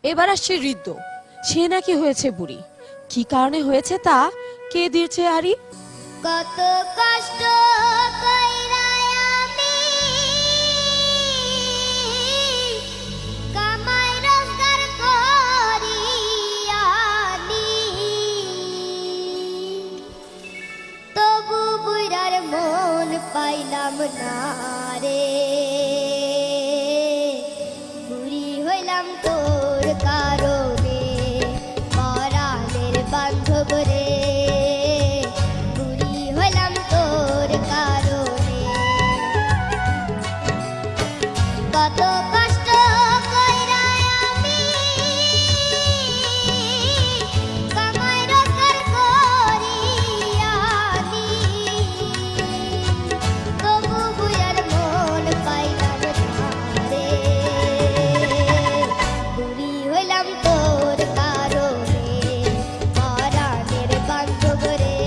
এবার আসছে ঋদ্ধ। সে নাকি হয়েছে বুড়ি। কি কারণে হয়েছে তা কে দিয়েছে আরি? কত কষ্ট কইরা আমি কামাই রোজগার করি আনি, তবু বুইড়ার মন পাইলাম না রে। বুড়ি হইলাম তোর কারণে, পরাণের বান্ধব রে। বুড়ি হইলাম তোর কারণে। কত কষ্ট কইরা আমি কামাই রোজগার করি আনি, তবু বুইড়ার মন পাইলাম না রে। বুড়ি হইলাম তোর কারণে, পরাণের বান্ধব রে।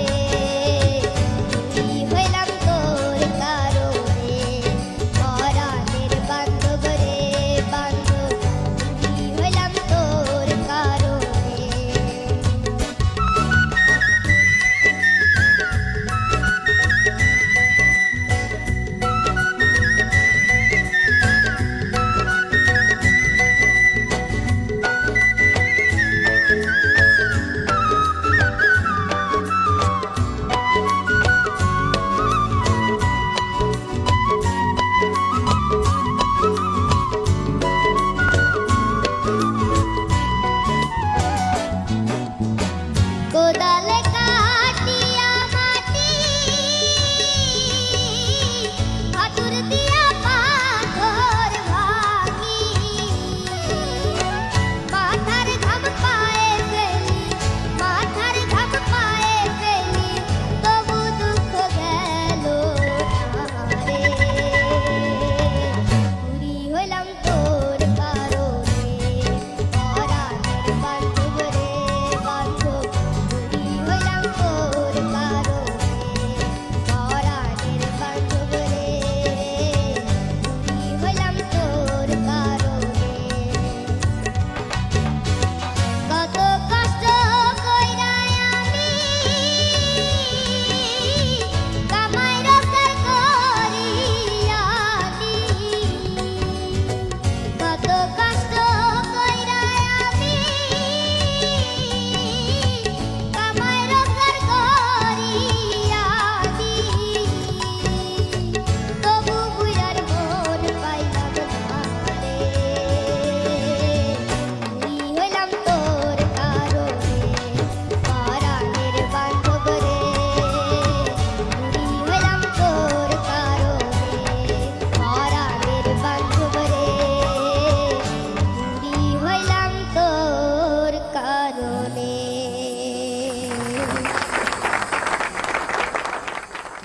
বুড়ি হইলাম তোর কারণে, পরাণের বান্ধব রে। বান্ধব বুড়ি হইলাম তোর কারণে। কোদালে কাটিয়া মাটি, হাতুড় দিয়া পাথর ভাঙি, মাথার ঘাম পায়ে ফেলি, মাথার ঘাম পায়ে ফেলি, তবু দুঃখ গেল না রে। বুড়ি হইলাম তোর কারণে, পরাণের বান্ধব রে। বান্ধব বুড়ি হইলাম তোর কারণে, পরাণের বান্ধব রে। বুড়ি হইলাম তোর কারণে। কত কষ্ট কইরা আমি কামাই রোজগার করি আনি, কত কষ্ট কইরা আমি কামাই রোজগার করি আনি, তবু বুইড়ার মন পাইলাম না রে। বুড়ি হইলাম তোর কারণে, পরাণের বান্ধব রে। বুড়ি হইলাম তোর কারণে, পরাণের বান্ধব রে। বুড়ি হইলাম তোর কারণে।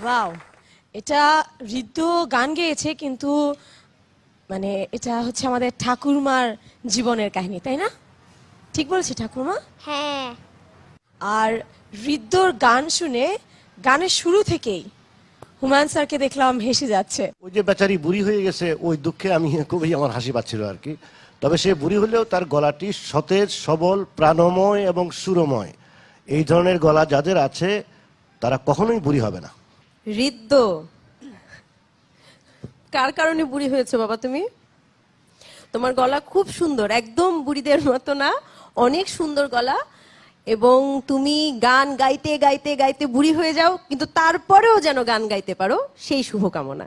ওয়াও, এটা ঋদ্ধ গান গেয়েছে, কিন্তু মানে এটা হচ্ছে আমাদের ঠাকুরমার জীবনের কাহিনী, তাই না? ঠিক বলেছি ঠাকুরমা? হ্যাঁ। আর ঋদ্ধর গান শুনে গানের শুরু থেকেই হুমায়ুন স্যারকে দেখলাম হেসে যাচ্ছে। ওই যে বেচারি বুড়ি হয়ে গেছে, ওই দুঃখে আমি খুবই আমার হাসি পাচ্ছিল আর কি। তবে সে বুড়ি হলেও তার গলাটি সতেজ, সবল, প্রাণময় এবং সুরময়। এই ধরনের গলা যাদের আছে তারা কখনোই বুড়ি হবে না। ঋদ্ধ, কার কারণে বুড়ি হয়েছে বাবা তুমি? তোমার গলা খুব সুন্দর, একদম বুড়িদের মতো না, অনেক সুন্দর গলা। এবং তুমি গান গাইতে গাইতে গাইতে বুড়ি হয়ে যাও, কিন্তু তারপরেও যেন গান গাইতে পারো, সেই শুভকামনা।